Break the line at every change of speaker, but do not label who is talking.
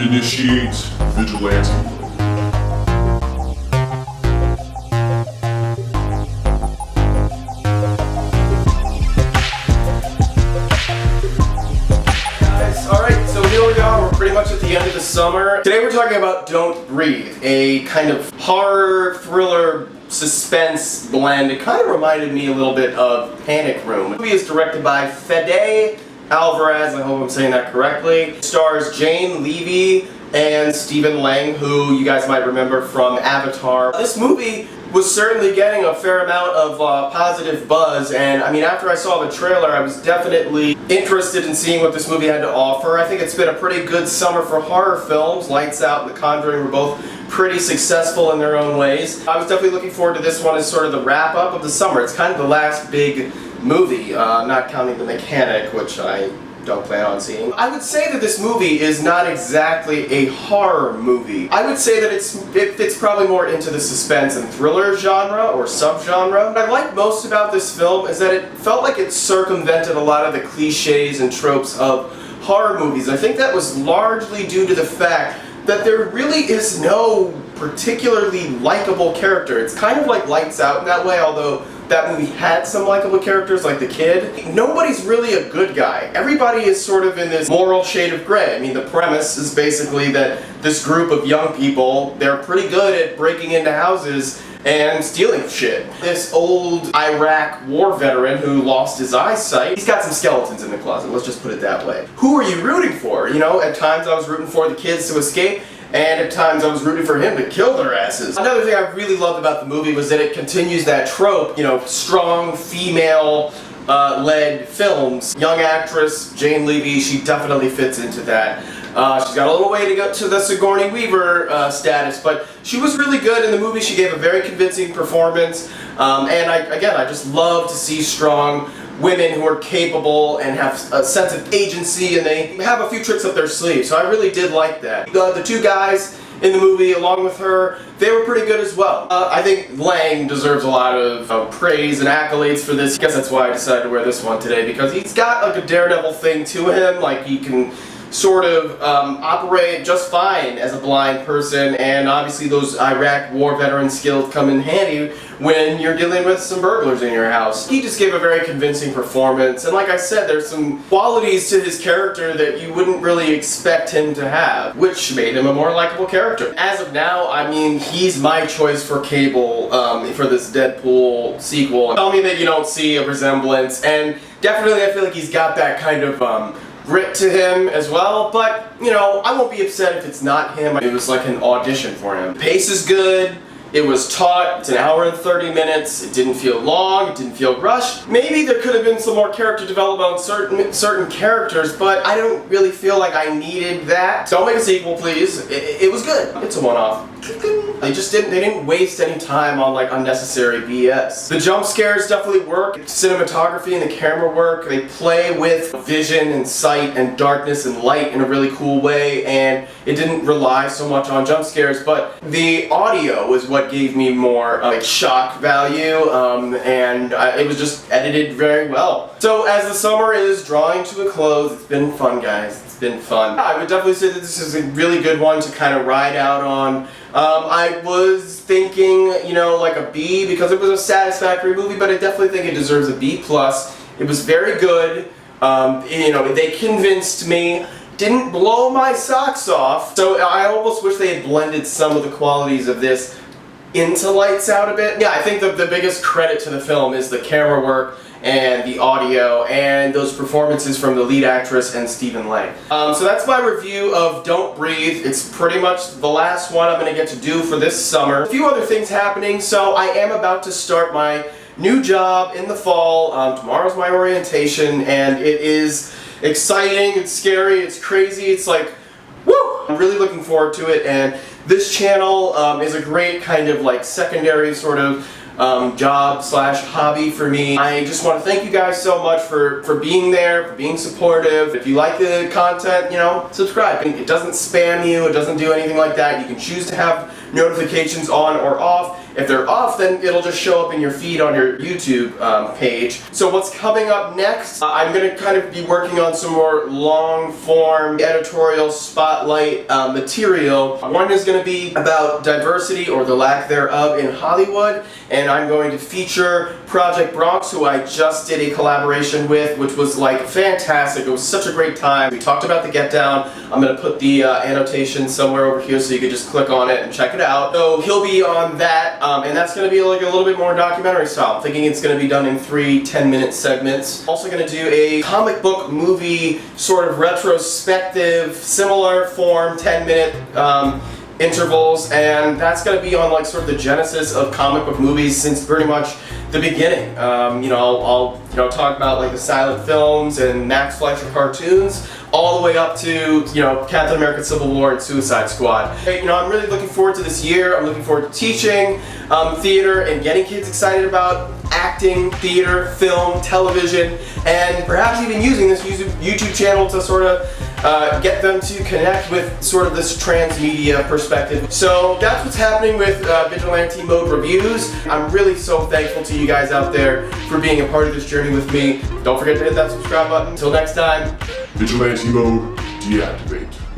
Initiate Vigilante mode.
Alright, so here we are, we're pretty much at the end of the summer. Today we're talking about Don't Breathe, a kind of horror, thriller, suspense blend. It kind of reminded me a little bit of Panic Room. The movie is directed by Fede Alvarez, I hope I'm saying that correctly. It stars Jane Levy and Stephen Lang, who you guys might remember from Avatar. This movie was certainly getting a fair amount of positive buzz, and I mean, after I saw the trailer, I was definitely interested in seeing what this movie had to offer. I think it's been a pretty good summer for horror films. Lights Out and The Conjuring were both pretty successful in their own ways. I was definitely looking forward to this one as sort of the wrap-up of the summer. It's kind of the last big movie, not counting The Mechanic, which I don't plan on seeing. I would say that this movie is not exactly a horror movie. I would say that it fits probably more into the suspense and thriller genre or subgenre. What I like most about this film is that it felt like it circumvented a lot of the cliches and tropes of horror movies. I think that was largely due to the fact that there really is no particularly likable character. It's kind of like Lights Out in that way, although that movie had some likable characters, like the kid. Nobody's really a good guy. Everybody is sort of in this moral shade of gray. I mean, the premise is basically that this group of young people, they're pretty good at breaking into houses and stealing shit. This old Iraq war veteran who lost his eyesight, he's got some skeletons in the closet, let's just put it that way. Who are you rooting for? You know, at times I was rooting for the kids to escape, and at times I was rooting for him to kill their asses. Another thing I really loved about the movie was that it continues that trope, you know, strong female led films. Young actress Jane Levy, she definitely fits into that. She's got a little way to go to the Sigourney Weaver status, but she was really good in the movie. She gave a very convincing performance, and I just love to see strong women who are capable and have a sense of agency, and they have a few tricks up their sleeve, so I really did like that. The two guys in the movie, along with her, they were pretty good as well. I think Lang deserves a lot of praise and accolades for this. I guess that's why I decided to wear this one today, because he's got like a daredevil thing to him, like he can sort of operate just fine as a blind person, and obviously those Iraq war veteran skills come in handy when you're dealing with some burglars in your house. He just gave a very convincing performance, and like I said, there's some qualities to his character that you wouldn't really expect him to have, which made him a more likable character. As of now, I mean, he's my choice for Cable for this Deadpool sequel. Tell me that you don't see a resemblance, and definitely I feel like he's got that kind of grit to him as well, but, you know, I won't be upset if it's not him. It was like an audition for him. The pace is good, it was taut, it's an hour and 30 minutes, it didn't feel long, it didn't feel rushed. Maybe there could have been some more character development on certain characters, but I don't really feel like I needed that. Don't make a sequel, please. It was good. It's a one-off. They didn't waste any time on like unnecessary BS. The jump scares definitely work. Cinematography and the camera work. They play with vision and sight and darkness and light in a really cool way, and it didn't rely so much on jump scares, but the audio is what gave me more like shock value, and it was just edited very well. So as the summer is drawing to a close, it's been fun, guys. It's been fun. I would definitely say that this is a really good one to kind of ride out on. I was thinking, you know, like a B, because it was a satisfactory movie, but I definitely think it deserves a B+. It was very good. You know, they convinced me. Didn't blow my socks off, so I almost wish they had blended some of the qualities of this into Lights Out a bit. Yeah, I think the biggest credit to the film is the camera work and the audio and those performances from the lead actress and Stephen Lang. So that's my review of Don't Breathe. It's pretty much the last one I'm going to get to do for this summer. A few other things happening. So I am about to start my new job in the fall. Tomorrow's my orientation, and it is exciting, it's scary, it's crazy, it's like, woo! I'm really looking forward to it, and this channel is a great kind of like secondary sort of job slash hobby for me. I just want to thank you guys so much for being there, for being supportive. If you like the content, you know, subscribe. It doesn't spam you, it doesn't do anything like that. You can choose to have notifications on or off. If they're off, then it'll just show up in your feed on your YouTube page. So what's coming up next? I'm going to kind of be working on some more long-form editorial spotlight material. One is going to be about diversity or the lack thereof in Hollywood, and I'm going to feature Project Bronx, who I just did a collaboration with, which was like fantastic. It was such a great time. We talked about the Get Down. I'm going to put the annotation somewhere over here so you can just click on it and check it out. So he'll be on that, and that's going to be like a little bit more documentary style. I'm thinking it's going to be done in 3 10-minute segments. Also going to do a comic book movie sort of retrospective, similar form, 10-minute intervals, and that's going to be on like sort of the genesis of comic book movies since pretty much the beginning. I'll talk about like the silent films and Max Fleischer cartoons, all the way up to Captain America: Civil War and Suicide Squad. Hey, I'm really looking forward to this year. I'm looking forward to teaching theater and getting kids excited about acting, theater, film, television, and perhaps even using this YouTube channel to sort of get them to connect with sort of this transmedia perspective. So that's what's happening with Vigilante Mode Reviews. I'm really so thankful to you guys out there for being a part of this journey with me. Don't forget to hit that subscribe button. Until next time.
Vigilante mode deactivate.